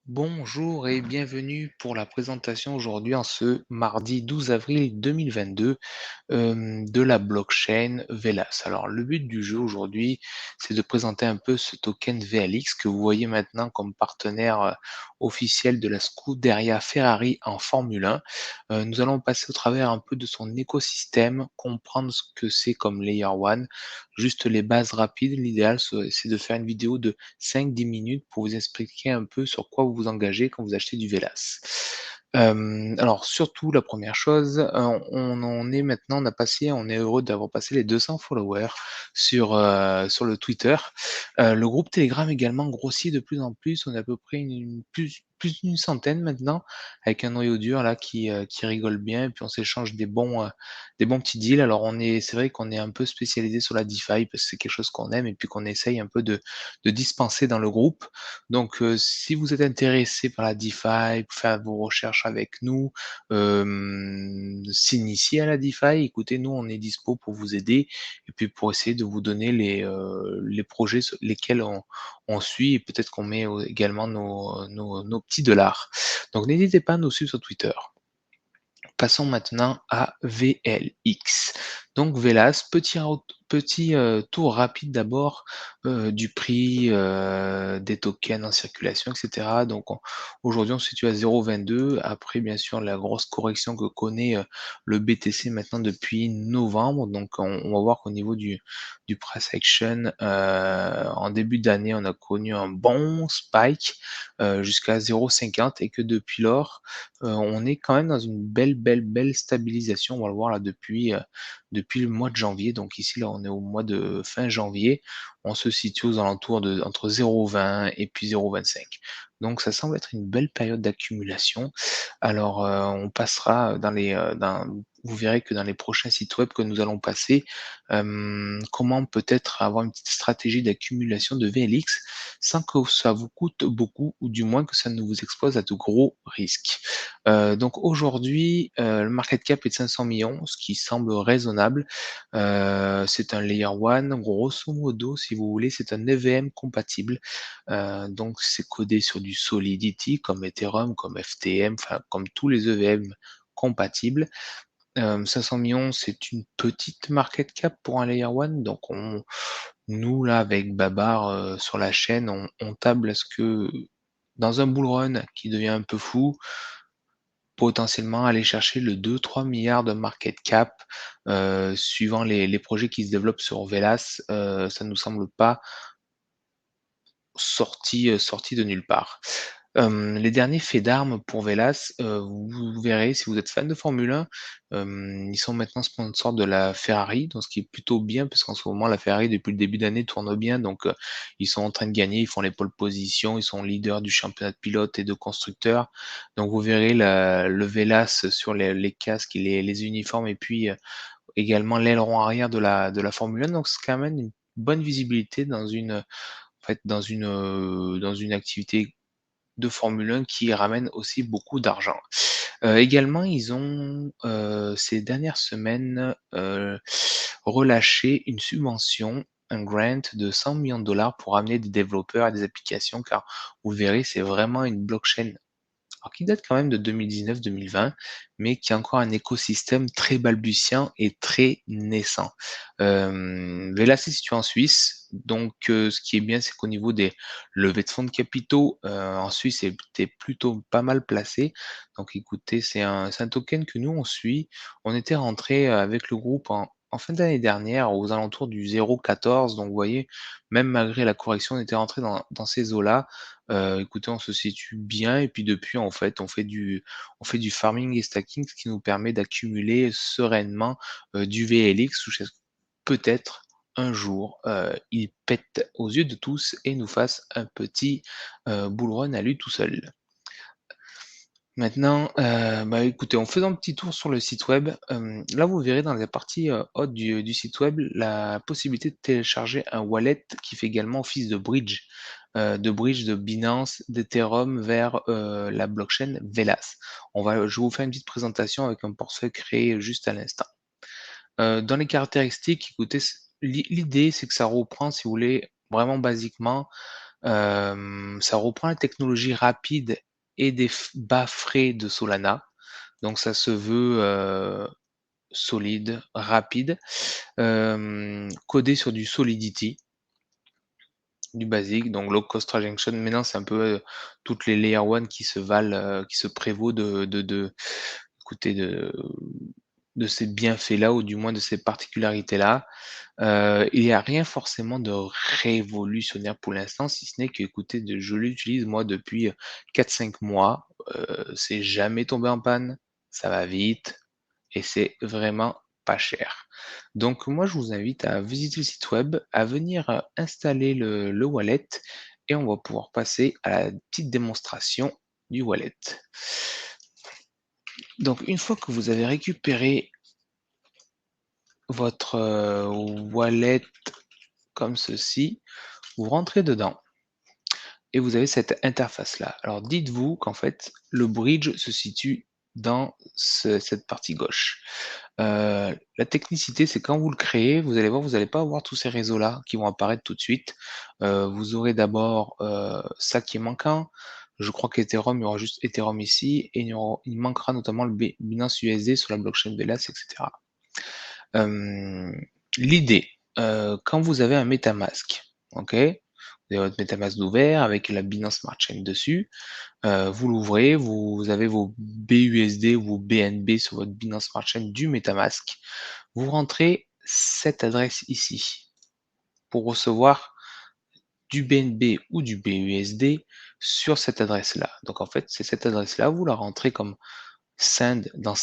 Bonjour et bienvenue pour la présentation aujourd'hui en ce mardi 12 avril 2022 de la blockchain Velas. Alors le but du jeu aujourd'hui, c'est de présenter un peu ce token VLX que vous voyez maintenant comme partenaire officiel de la Scuderia Ferrari en Formule 1. Nous allons passer au travers un peu de son écosystème, comprendre ce que c'est comme Layer 1, juste les bases rapides. L'idéal, c'est de faire une vidéo de 5-10 minutes pour vous expliquer un peu sur quoi vous vous engagez quand vous achetez du Velas. Alors surtout la première chose, on en est maintenant, on est heureux d'avoir passé les 200 followers sur le Twitter. Le groupe Telegram également grossit de plus en plus. On est à peu près plus d'une centaine maintenant, avec un noyau dur là qui rigole bien et puis on s'échange des bons petits deals. Alors c'est vrai qu'on est un peu spécialisé sur la DeFi parce que c'est quelque chose qu'on aime et puis qu'on essaye un peu de dispenser dans le groupe. Donc, si vous êtes intéressé par la DeFi, faire vos recherches avec nous, s'initier à la DeFi, écoutez, nous, on est dispo pour vous aider et puis pour essayer de vous donner les projets sur lesquels on suit et peut-être qu'on met également nos petits dollars. Donc, n'hésitez pas à nous suivre sur Twitter. Passons maintenant à VLX. Donc Velas, tour rapide d'abord du prix des tokens en circulation, etc. Donc aujourd'hui on se situe à 0,22. Après bien sûr la grosse correction que connaît le BTC maintenant depuis novembre. Donc on va voir qu'au niveau du price action, en début d'année on a connu un bon spike jusqu'à 0,50 et que depuis lors on est quand même dans une belle stabilisation. On va le voir là depuis le mois de janvier. Donc ici, là, on est au mois de fin janvier. On se situe aux alentours de entre 0,20 et puis 0,25. Donc ça semble être une belle période d'accumulation. Alors on passera vous verrez que dans les prochains sites web que nous allons passer, comment peut-être avoir une petite stratégie d'accumulation de VLX sans que ça vous coûte beaucoup ou du moins que ça ne vous expose à de gros risques. Donc aujourd'hui, le market cap est de 500 millions, ce qui semble raisonnable. C'est un layer 1, grosso modo, si vous voulez, c'est un EVM compatible. Donc c'est codé sur du Solidity comme Ethereum, comme FTM, enfin comme tous les EVM compatibles. 500 millions, c'est une petite market cap pour un layer 1, donc nous là avec Babar sur la chaîne, on table à ce que dans un bull run qui devient un peu fou, potentiellement aller chercher le 2-3 milliards de market cap, suivant les projets qui se développent sur Velas, ça nous semble pas sorti de nulle part. Les derniers faits d'armes pour Velas, vous verrez si vous êtes fan de Formule 1, ils sont maintenant sponsors de la Ferrari, donc ce qui est plutôt bien parce qu'en ce moment la Ferrari depuis le début d'année tourne bien, donc ils sont en train de gagner, ils font les pole positions, ils sont leaders du championnat de pilotes et de constructeurs. Donc vous verrez le Velas sur les casques et les uniformes et puis également l'aileron arrière de la Formule 1, donc c'est quand même une bonne visibilité dans une activité de Formule 1 qui ramène aussi beaucoup d'argent. Également, ils ont, ces dernières semaines, relâché une subvention, un grant de 100 millions de dollars pour amener des développeurs à des applications, car vous le verrez, c'est vraiment une blockchain alors qui date quand même de 2019-2020, mais qui a encore un écosystème très balbutiant et très naissant. Vela c'est situé en Suisse, donc ce qui est bien, c'est qu'au niveau des levées de fonds de capitaux, en Suisse, c'était plutôt pas mal placé. Donc écoutez, c'est un token que nous on suit. On était rentré avec le groupe en fin d'année dernière aux alentours du 0,14, donc vous voyez, même malgré la correction, on était rentré dans ces eaux-là. Écoutez, on se situe bien et puis depuis, en fait, on fait du farming et stacking, ce qui nous permet d'accumuler sereinement, du VLX jusqu'à ce que peut-être un jour, il pète aux yeux de tous et nous fasse un petit, bull run à lui tout seul. Maintenant, bah, écoutez, en faisant un petit tour sur le site web, là, vous verrez dans la partie, haute du site web, la possibilité de télécharger un wallet qui fait également office de Binance, d'Ethereum vers, la blockchain Velas. Je vais vous faire une petite présentation avec un portefeuille créé juste à l'instant. Dans les caractéristiques, écoutez, l'idée, c'est que ça reprend, si vous voulez, vraiment basiquement, Ça reprend la technologie rapide et des bas frais de Solana, donc ça se veut, solide, rapide, codé sur du Solidity, du basique, donc low cost transaction. Maintenant, c'est un peu, toutes les layer 1 qui se valent, qui se prévaut de écoutez, de ces bienfaits-là ou du moins de ces particularités-là. Il y a rien forcément de révolutionnaire pour l'instant, si ce n'est que, écoutez, de je l'utilise moi depuis, 4-5 mois, c'est jamais tombé en panne, ça va vite et c'est vraiment pas cher. Donc moi, je vous invite à visiter le site web, à venir, installer le wallet et on va pouvoir passer à la petite démonstration du wallet. Donc une fois que vous avez récupéré votre, wallet comme ceci, vous rentrez dedans et vous avez cette interface-là. Alors dites-vous qu'en fait, le bridge se situe dans cette partie gauche. La technicité, c'est quand vous le créez, vous allez voir, vous n'allez pas avoir tous ces réseaux-là qui vont apparaître tout de suite. Vous aurez d'abord ça qui est manquant. Je crois qu'Ethereum, il y aura juste Ethereum ici, et il manquera notamment le Binance USD sur la blockchain Velas, etc. L'idée, quand vous avez un MetaMask, ok, vous avez votre MetaMask d'ouvert avec la Binance Smart Chain dessus, vous l'ouvrez, vous avez vos BUSD ou vos BNB sur votre Binance Smart Chain du MetaMask. Vous rentrez cette adresse ici pour recevoir du BNB ou du BUSD sur cette adresse-là. Donc en fait, c'est cette adresse-là, vous la rentrez comme Send dans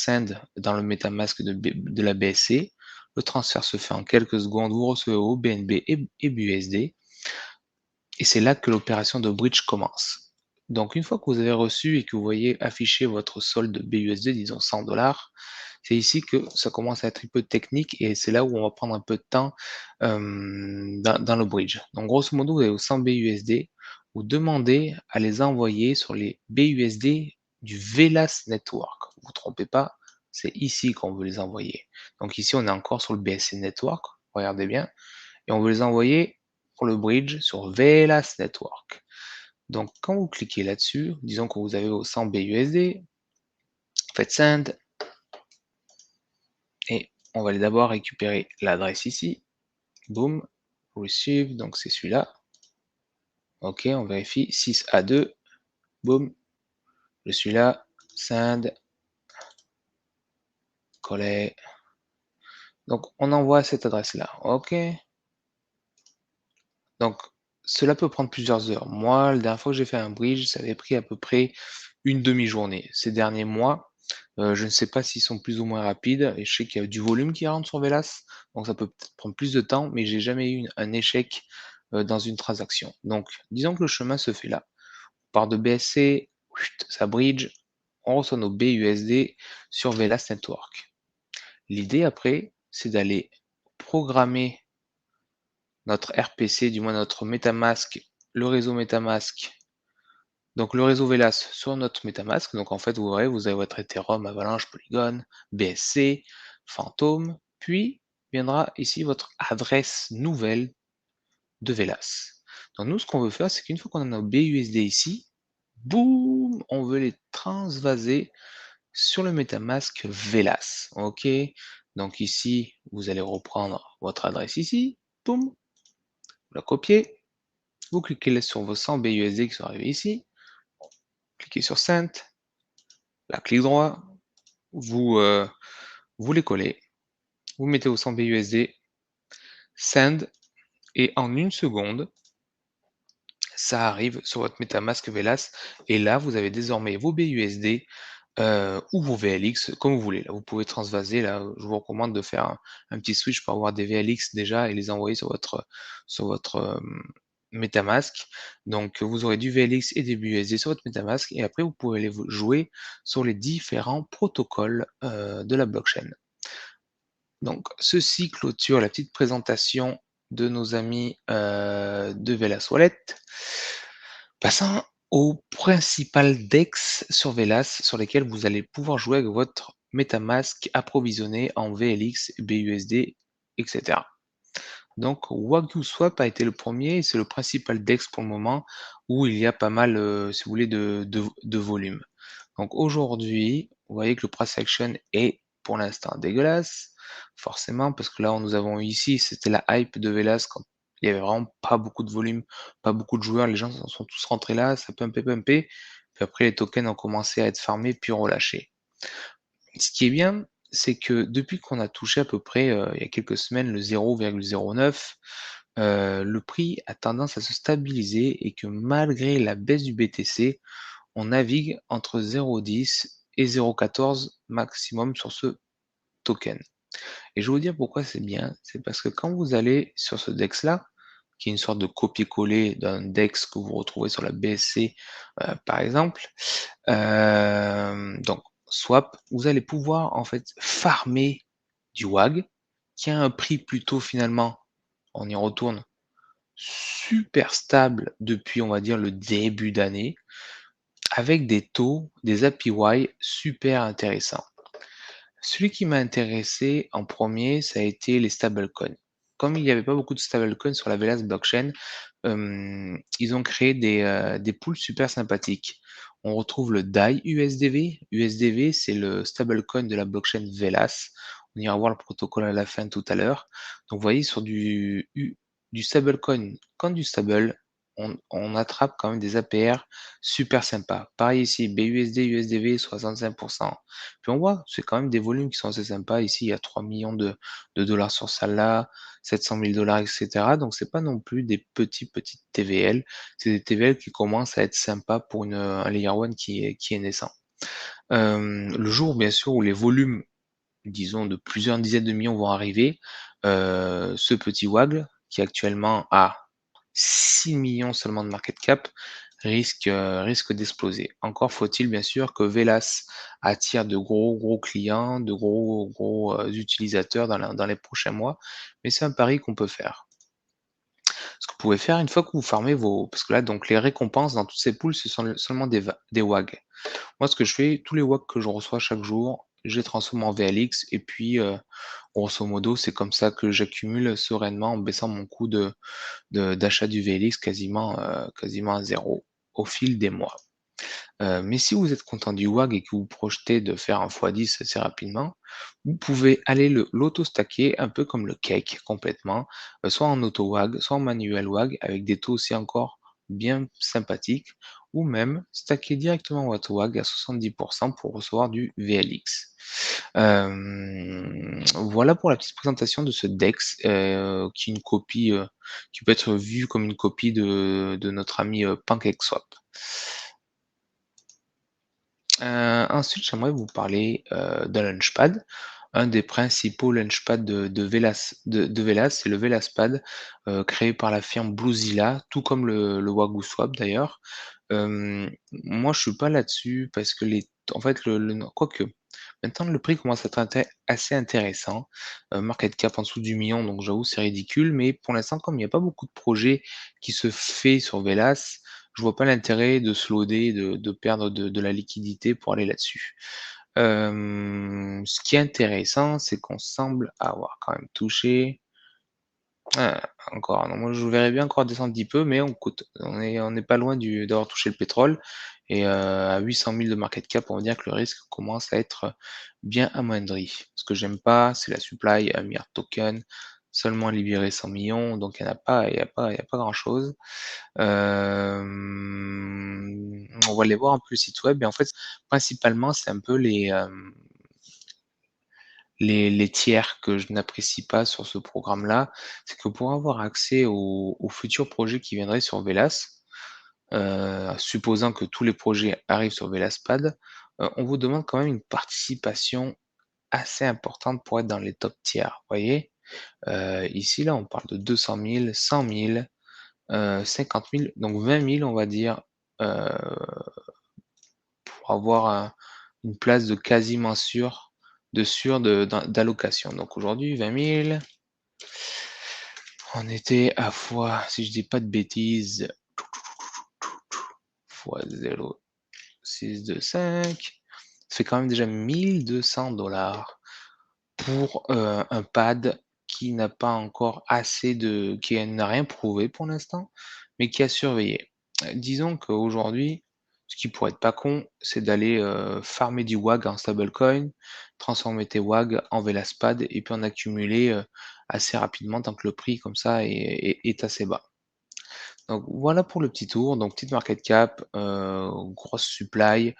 le MetaMask de la BSC. Le transfert se fait en quelques secondes, vous recevez vos BNB et BUSD, et c'est là que l'opération de bridge commence. Donc une fois que vous avez reçu et que vous voyez afficher votre solde BUSD, disons 100 $, c'est ici que ça commence à être un peu technique et c'est là où on va prendre un peu de temps dans le bridge. Donc grosso modo, vous avez vos 100 BUSD, vous demandez à les envoyer sur les BUSD du Velas Network. Vous vous trompez pas, c'est ici qu'on veut les envoyer. Donc ici, on est encore sur le BSC Network, regardez bien, et on veut les envoyer pour le bridge sur Velas Network. Donc quand vous cliquez là-dessus, disons que vous avez vos 100 BUSD, faites send, et on va aller d'abord récupérer l'adresse ici, boom, receive, donc c'est celui-là, ok, on vérifie, 6A2, boom, je suis là, send, coller, donc on envoie cette adresse-là, ok, donc cela peut prendre plusieurs heures. Moi, la dernière fois que j'ai fait un bridge, ça avait pris à peu près une demi-journée. Ces derniers mois, je ne sais pas s'ils sont plus ou moins rapides, et je sais qu'il y a du volume qui rentre sur Velas, donc ça peut peut-être prendre plus de temps, mais j'ai jamais eu un échec dans une transaction. Donc, disons que le chemin se fait là. On part de BSC, ça bridge, on reçoit nos BUSD sur Velas Network. L'idée après, c'est d'aller programmer notre RPC, du moins notre MetaMask, le réseau MetaMask, donc le réseau Velas sur notre MetaMask. Donc en fait, vous verrez, vous avez votre Ethereum, Avalanche, Polygon, BSC, Phantom, puis viendra ici votre adresse nouvelle de Velas. Donc nous, ce qu'on veut faire, c'est qu'une fois qu'on a nos BUSD ici, boum, on veut les transvaser sur le MetaMask Velas. Ok, donc ici, vous allez reprendre votre adresse ici, boum, vous la copiez, vous cliquez sur vos 100 BUSD qui sont arrivés ici, cliquez sur Send, là, clic droit, vous les collez, vous mettez au 100 BUSD, Send, et en une seconde, ça arrive sur votre MetaMask Velas, et là, vous avez désormais vos BUSD ou vos VLX, comme vous voulez. Là, vous pouvez transvaser. Là, je vous recommande de faire un petit switch pour avoir des VLX déjà et les envoyer sur votre MetaMask. Donc, vous aurez du VLX et des BUSD sur votre MetaMask, et après, vous pouvez aller jouer sur les différents protocoles de la blockchain. Donc, ceci clôture la petite présentation de nos amis de Velas Wallet. Passons aux principales DEX sur Velas sur lesquelles vous allez pouvoir jouer avec votre MetaMask approvisionné en VLX, BUSD, etc. Donc Wagyu Swap a été le premier et c'est le principal DEX pour le moment où il y a pas mal, si vous voulez, de volume. Donc aujourd'hui, vous voyez que le price action est pour l'instant dégueulasse, forcément, parce que là, nous avons eu ici, c'était la hype de Velas quand il y avait vraiment pas beaucoup de volume, pas beaucoup de joueurs, les gens sont tous rentrés là, ça pumpé, puis après les tokens ont commencé à être farmés puis relâchés. Ce qui est bien, c'est que depuis qu'on a touché à peu près, il y a quelques semaines, le 0,09, le prix a tendance à se stabiliser et que malgré la baisse du BTC, on navigue entre 0,10 et 0,14 maximum sur ce token. Et je vais vous dire pourquoi c'est bien, c'est parce que quand vous allez sur ce DEX-là, qui est une sorte de copier-coller d'un DEX que vous retrouvez sur la BSC, par exemple, donc swap, vous allez pouvoir en fait farmer du WAG, qui a un prix plutôt finalement, on y retourne, super stable depuis on va dire le début d'année, avec des taux, des APY super intéressants. Celui qui m'a intéressé en premier, ça a été les stablecoins. Comme il n'y avait pas beaucoup de stablecoins sur la Velas blockchain, ils ont créé des pools super sympathiques. On retrouve le DAI USDV. USDV, c'est le stablecoin de la blockchain Velas. On ira voir le protocole à la fin tout à l'heure. Donc vous voyez, sur du stablecoin comme du stable, on attrape quand même des APR super sympas. Pareil ici, BUSD, USDV, 65%. Puis on voit, c'est quand même des volumes qui sont assez sympas. Ici, il y a 3 millions de dollars sur celle-là, 700 000 dollars, etc. Donc, c'est pas non plus des petites TVL. C'est des TVL qui commencent à être sympas pour un Layer 1 qui est naissant. Le jour, bien sûr, où les volumes, disons, de plusieurs dizaines de millions vont arriver, ce petit Waggle, qui actuellement a 6 millions seulement de market cap, risque d'exploser. Encore faut-il bien sûr que Velas attire de gros clients, de gros utilisateurs dans les prochains mois, mais c'est un pari qu'on peut faire. Ce que vous pouvez faire une fois que vous farmez parce que là donc les récompenses dans toutes ces poules ce sont seulement des WAG. Moi ce que je fais, tous les WAG que je reçois chaque jour, je les transforme en VLX et puis grosso modo c'est comme ça que j'accumule sereinement en baissant mon coût d'achat du VLX quasiment à zéro au fil des mois. Mais si vous êtes content du WAG et que vous projetez de faire un x10 assez rapidement, vous pouvez aller l'auto-stacker un peu comme le cake complètement, soit en auto-WAG, soit en manuel WAG avec des taux aussi encore bien sympathiques, ou même stacker directement votre WAG à 70% pour recevoir du VLX. Voilà pour la petite présentation de ce DEX, qui est une copie, qui peut être vue comme une copie de notre ami PancakeSwap. Ensuite, j'aimerais vous parler, d'un Launchpad. Un des principaux Launchpads de Velas, c'est le Velaspad, créé par la firme Bluezilla, tout comme le Wagyu Swap d'ailleurs. Moi, je suis pas là-dessus parce que en fait, quoique, maintenant le prix commence à être assez intéressant. Market cap en dessous du million, donc j'avoue c'est ridicule, mais pour l'instant, comme il n'y a pas beaucoup de projets qui se fait sur Velas, je vois pas l'intérêt de se loader, de perdre de la liquidité pour aller là-dessus. Ce qui est intéressant, c'est qu'on semble avoir quand même touché encore, non, moi je verrais bien encore descendre un petit peu, mais on est pas loin d'avoir touché le pétrole et à 800 000 de market cap, on va dire que le risque commence à être bien amoindri. Ce que j'aime pas, c'est la supply, 1 milliard de tokens, seulement libéré 100 millions, donc il y a pas grand-chose. On va aller voir un peu le site web et en fait, principalement, c'est un peu les tiers que je n'apprécie pas sur ce programme-là. C'est que pour avoir accès aux futurs projets qui viendraient sur Velas, supposant que tous les projets arrivent sur Velaspad, on vous demande quand même une participation assez importante pour être dans les top tiers, vous voyez? Ici, là, on parle de 200 000, 100 000, 50 000, donc 20 000, on va dire, heu, pour avoir une place de quasiment sûr d'allocation. Donc aujourd'hui, 20 000, on était à fois, si je dis pas de bêtises, fois 0,625, ça fait quand même déjà 1 200 $ pour un pad qui n'a pas encore assez de qui n'a rien prouvé pour l'instant, mais qui a surveillé. Disons qu'aujourd'hui, ce qui pourrait être pas con, c'est d'aller, farmer du WAG en stablecoin, transformer tes WAG en Velaspad et puis en accumuler, assez rapidement tant que le prix comme ça est assez bas. Donc voilà pour le petit tour, donc petite market cap, grosse supply,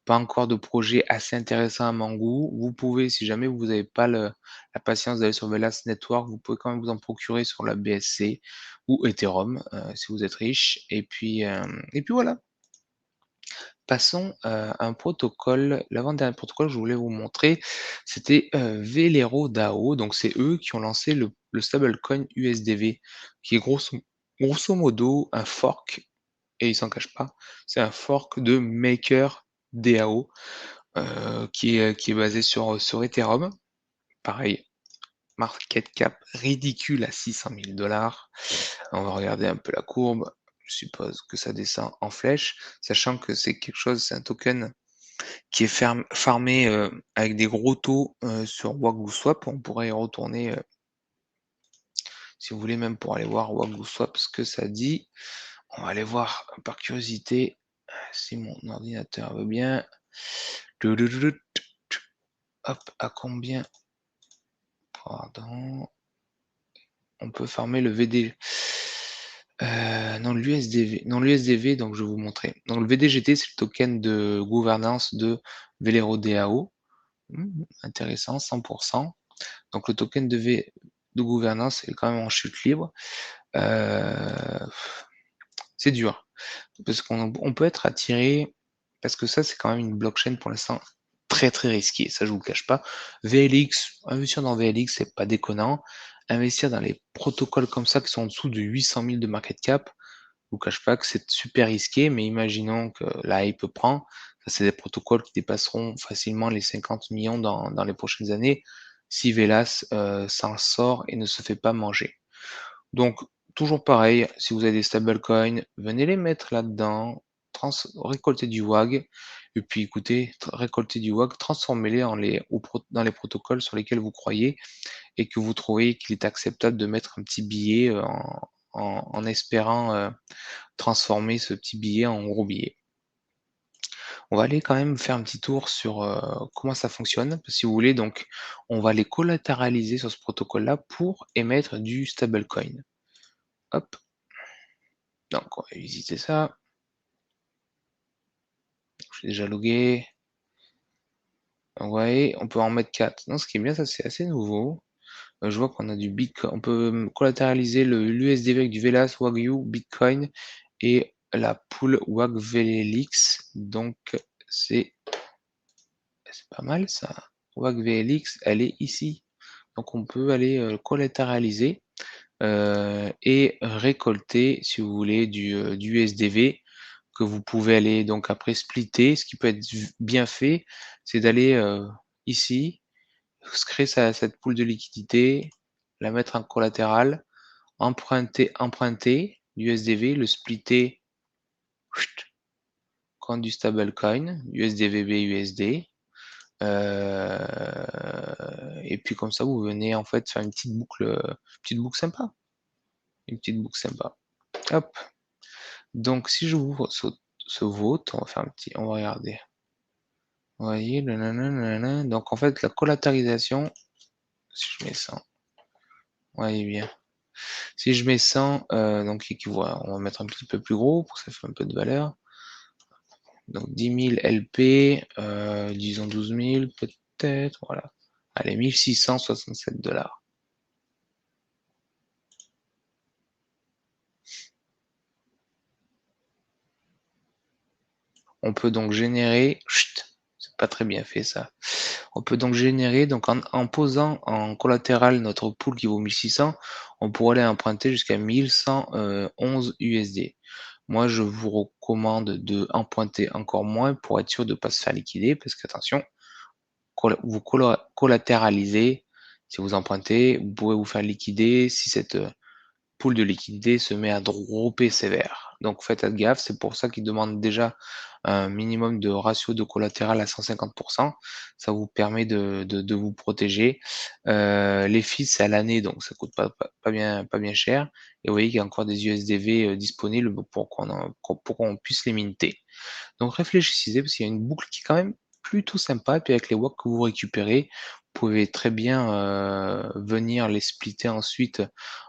pas encore de projet assez intéressant à mon goût. Vous pouvez, si jamais vous n'avez pas la patience d'aller sur Velas Network, vous pouvez quand même vous en procurer sur la BSC ou Ethereum, si vous êtes riche et puis voilà. Passons, à un protocole, l'avant-dernier protocole que je voulais vous montrer, c'était, Velero DAO, donc c'est eux qui ont lancé le stablecoin USDV, qui est grosso modo un fork, et ils s'en cachent pas, c'est un fork de MakerDAO, qui est basé sur Ethereum. Pareil, market cap ridicule à 600 000 dollars. On va regarder un peu la courbe. Je suppose que ça descend en flèche, sachant que c'est un token qui est farmé avec des gros taux sur WagUSwap. On pourrait y retourner, si vous voulez, même pour aller voir WagUSwap ce que ça dit. On va aller voir par curiosité si mon ordinateur veut bien. Hop, à combien? Pardon. On peut farmer le VD. Non, l'USDV. Non, l'USDV, donc je vais vous montrer. Donc le VDGT, c'est le token de gouvernance de Velero DAO. Intéressant, 100%. Donc le token de gouvernance est quand même en chute libre. Euh, c'est dur. Parce qu'on peut être attiré, parce que ça, c'est quand même une blockchain pour l'instant très très risquée, ça je vous le cache pas. VLX, investir dans VLX, c'est pas déconnant. Investir dans les protocoles comme ça qui sont en dessous de 800 000 de market cap, je vous cache pas que c'est super risqué, mais imaginons que la hype prend, ça c'est des protocoles qui dépasseront facilement les 50 millions dans les prochaines années si Velas s'en sort et ne se fait pas manger. Donc, toujours pareil, si vous avez des stablecoins, venez les mettre là-dedans, récoltez du WAG, et puis écoutez, récoltez du WAG, transformez-les dans les protocoles sur lesquels vous croyez et que vous trouvez qu'il est acceptable de mettre un petit billet en espérant transformer ce petit billet en gros billet. On va aller quand même faire un petit tour sur comment ça fonctionne, si vous voulez. Donc, on va les collatéraliser sur ce protocole-là pour émettre du stablecoin. Hop, donc on va visiter ça. Je suis déjà logué. Vous voyez, on peut en mettre 4. Non, ce qui est bien, ça c'est assez nouveau. Je vois qu'on a du Bitcoin. On peut collatéraliser l'USDV avec du Velas, Wagyu, Bitcoin et la pool WagVLX. Donc c'est pas mal ça. WagVLX, elle est ici. Donc on peut aller collatéraliser et récolter, si vous voulez, du USDV que vous pouvez aller donc après splitter. Ce qui peut être bien fait, c'est d'aller ici, créer cette pool de liquidité, la mettre en collatéral, emprunter l'USDV, le splitter contre du stablecoin, USDVB, USD. Et puis comme ça, vous venez en fait faire une petite boucle sympa. Une petite boucle sympa. Hop. Donc si je ouvre ce vote, on va regarder. Vous voyez, nanana. Donc en fait, la collatéralisation, si je mets 100, vous voyez bien. Si je mets 100, donc voilà, on va mettre un petit peu plus gros pour que ça fasse un peu de valeur. Donc 10 000 LP, disons 12 000 peut-être, voilà. Allez, 1667 dollars. On peut donc générer, c'est pas très bien fait ça. On peut donc générer, donc en posant en collatéral notre pool qui vaut 1600, on pourrait aller emprunter jusqu'à 1111 USD. Moi, je vous recommande de emprunter encore moins pour être sûr de ne pas se faire liquider, parce qu'attention, vous collatéralisez, si vous empruntez, vous pouvez vous faire liquider si pool de liquidité se met à dropper sévère. Donc faites gaffe, c'est pour ça qu'ils demandent déjà un minimum de ratio de collatéral à 150. Ça vous permet de vous protéger. Les fees, c'est à l'année, donc ça coûte pas bien cher. Et vous voyez qu'il y a encore des USDV, disponibles pour qu'on puisse les minter. Donc réfléchissez parce qu'il y a une boucle qui est quand même plutôt sympa et puis avec les WAP que vous récupérez, vous pouvez très bien, venir les splitter ensuite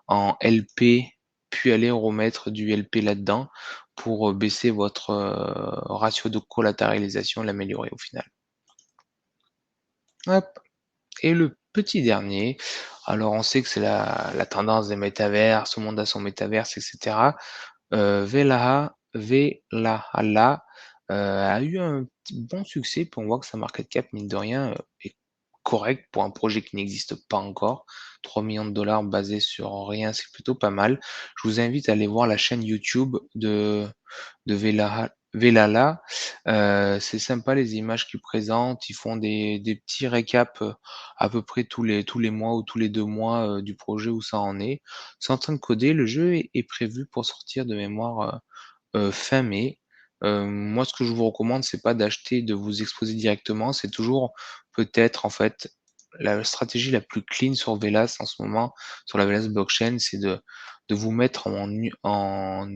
en LP, puis aller remettre du LP là-dedans pour, baisser votre, ratio de collatéralisation, l'améliorer au final. Hop, et le petit dernier, alors on sait que c'est la tendance des métavers, tout le monde a son métaverse et cetera. Velala, a eu un petit bon succès, puis on voit que sa market cap, mine de rien, est correct pour un projet qui n'existe pas encore. 3 millions de dollars basés sur rien, c'est plutôt pas mal. Je vous invite à aller voir la chaîne YouTube de Velala. C'est sympa les images qu'ils présentent. Ils font des petits récaps, à peu près tous les mois ou tous les 2 mois, du projet où ça en est. C'est en train de coder, le jeu est prévu pour sortir de mémoire, fin mai. Moi, ce que je vous recommande, c'est pas d'acheter, de vous exposer directement, c'est toujours peut-être en fait la stratégie la plus clean sur Velas en ce moment, sur la Velas blockchain, c'est de vous mettre en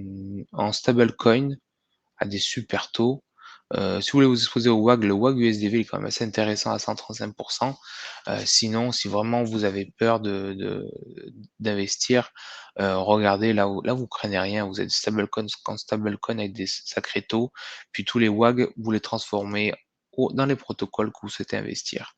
stablecoin à des super taux. Si vous voulez vous exposer au WAG, le WAG USDV est quand même assez intéressant à 135. Sinon, si vraiment vous avez peur d'investir, regardez là vous craignez rien, vous êtes stablecoin avec des sacrés taux, puis tous les WAG, vous les transformez dans les protocoles que vous souhaitez investir.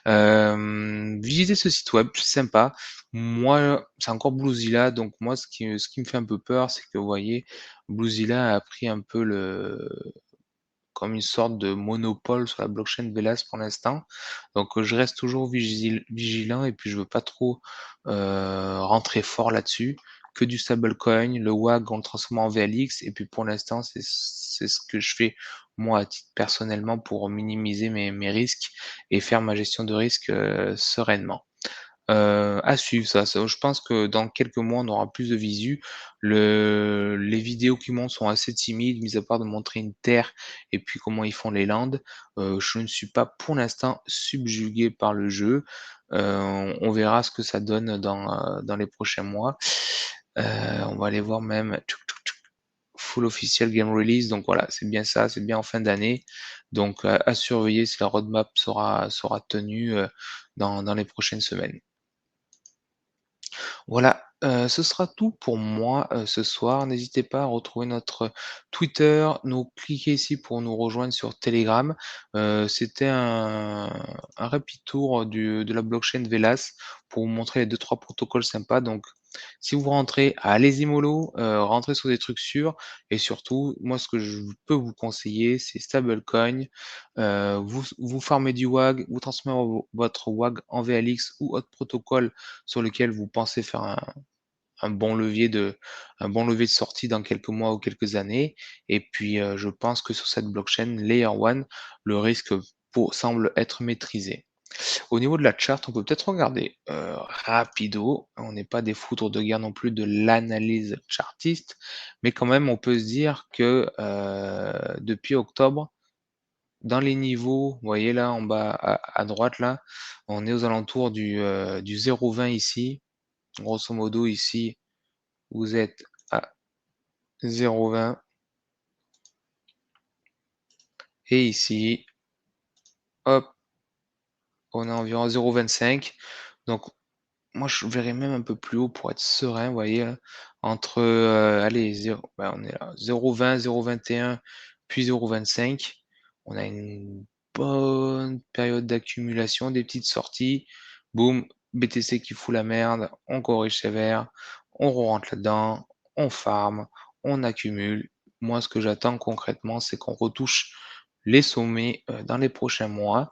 Visitez ce site web, c'est sympa. Moi, c'est encore Bluezilla, donc moi ce qui me fait un peu peur, c'est que vous voyez, Bluezilla a pris un peu comme une sorte de monopole sur la blockchain Velas pour l'instant. Donc, je reste toujours vigilant et puis je veux pas trop, rentrer fort là-dessus. Que du stablecoin, le WAG on le transforme en VLX et puis pour l'instant c'est ce que je fais moi à titre personnellement pour minimiser mes risques et faire ma gestion de risque, sereinement. À suivre ça, je pense que dans quelques mois, on aura plus de visu. Les vidéos qui montent sont assez timides, mis à part de montrer une terre et puis comment ils font les landes. Je ne suis pas pour l'instant subjugué par le jeu. On verra ce que ça donne dans les prochains mois. On va aller voir même full official game release, donc voilà, c'est bien ça, c'est bien en fin d'année. Donc à surveiller si la roadmap sera tenue, dans les prochaines semaines. Voilà, ce sera tout pour moi, ce soir. N'hésitez pas à retrouver notre Twitter, nous cliquez ici pour nous rejoindre sur Telegram. C'était un rapide tour de la blockchain Velas pour vous montrer les 2-3 protocoles sympas. Donc si vous rentrez, allez-y mollo, rentrez sur des trucs sûrs et surtout, moi ce que je peux vous conseiller, c'est stablecoin. Vous farmez du WAG, vous transformez votre WAG en VLX ou autre protocole sur lequel vous pensez faire un bon levier de un bon levier de sortie dans quelques mois ou quelques années et puis, je pense que sur cette blockchain Layer One, le risque semble être maîtrisé. Au niveau de la chart, on peut peut-être regarder, rapido, on n'est pas des foudres de guerre non plus de l'analyse chartiste, mais quand même on peut se dire que, depuis octobre, dans les niveaux, vous voyez là en bas à droite là, on est aux alentours du 0,20 ici. Grosso modo ici, vous êtes à 0,20 et ici, hop, on est environ à 0,25. Donc moi je verrais même un peu plus haut pour être serein, vous voyez là, entre, allez 0 bah, on est là 0,20, 0,21 puis 0,25. On a une bonne période d'accumulation, des petites sorties, boum, BTC qui fout la merde, on corrige sévère, on rentre là-dedans, on farm, on accumule. Moi ce que j'attends concrètement, c'est qu'on retouche les sommets, dans les prochains mois.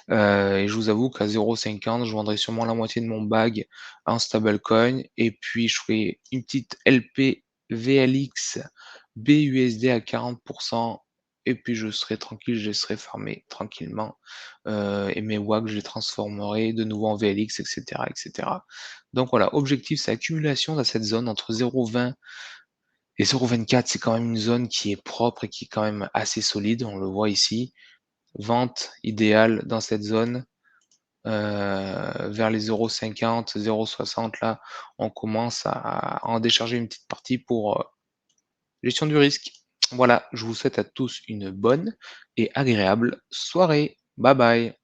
Et je vous avoue qu'à 0,50, je vendrai sûrement la moitié de mon bag en stablecoin et puis je ferai une petite LP VLX BUSD à 40 et puis je serai tranquille, je laisserai farmer tranquillement, et mes WAC, je les transformerai de nouveau en VLX et cetera et cetera. Donc voilà, objectif, c'est accumulation dans cette zone entre 0,20 et 0,24, c'est quand même une zone qui est propre et qui est quand même assez solide, on le voit ici. Vente idéale dans cette zone, vers les 0,50, 0,60 là, on commence à en décharger une petite partie pour, gestion du risque. Voilà, je vous souhaite à tous une bonne et agréable soirée. Bye bye.